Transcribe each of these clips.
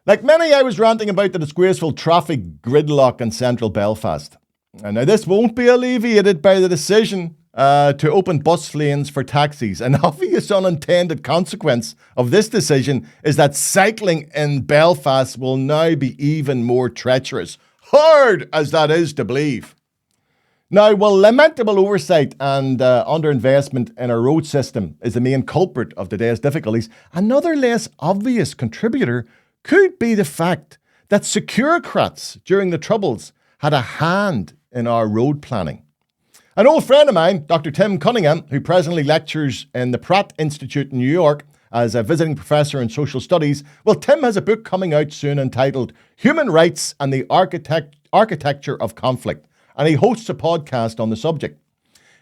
Like many, I was ranting about the disgraceful traffic gridlock in central Belfast. And now this won't be alleviated by the decision to open bus lanes for taxis. An obvious unintended consequence of this decision is that cycling in Belfast will now be even more treacherous, hard as that is to believe. Now, while lamentable oversight and underinvestment in our road system is the main culprit of today's difficulties, another less obvious contributor could be the fact that Securocrats during the Troubles had a hand in our road planning. An old friend of mine, Dr Tim Cunningham, who presently lectures in the Pratt Institute in New York as a visiting professor in social studies, well, Tim has a book coming out soon entitled Human Rights and the Architecture of Conflict, and he hosts a podcast on the subject.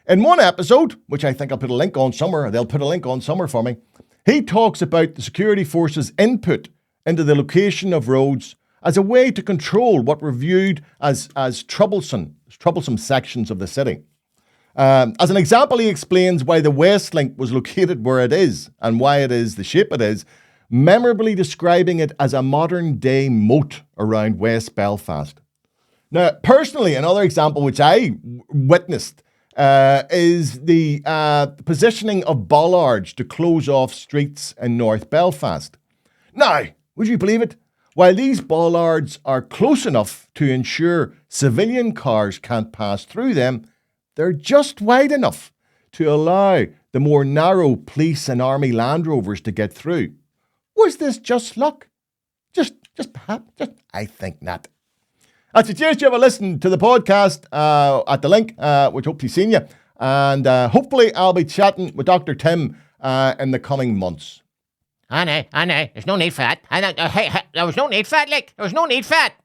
In one episode, which I think I'll put a link on somewhere, they'll put a link on somewhere for me, he talks about the security forces' input into the location of roads as a way to control what were viewed as troublesome sections of the city. As an example, he explains why the Westlink was located where it is and why it is the shape it is, memorably describing it as a modern-day moat around West Belfast. Now, personally, another example which I witnessed is the positioning of Ballards to close off streets in North Belfast. Now, would you believe it? While these bollards are close enough to ensure civilian cars can't pass through them, they're just wide enough to allow the more narrow police and army Land Rovers to get through. Was this just luck? Just perhaps? I think not. I suggest you have a listen to the podcast at the link, which hopefully seen you. And hopefully I'll be chatting with Dr. Tim in the coming months. I know. There's no need for that. There was no need for that, there was no need for that.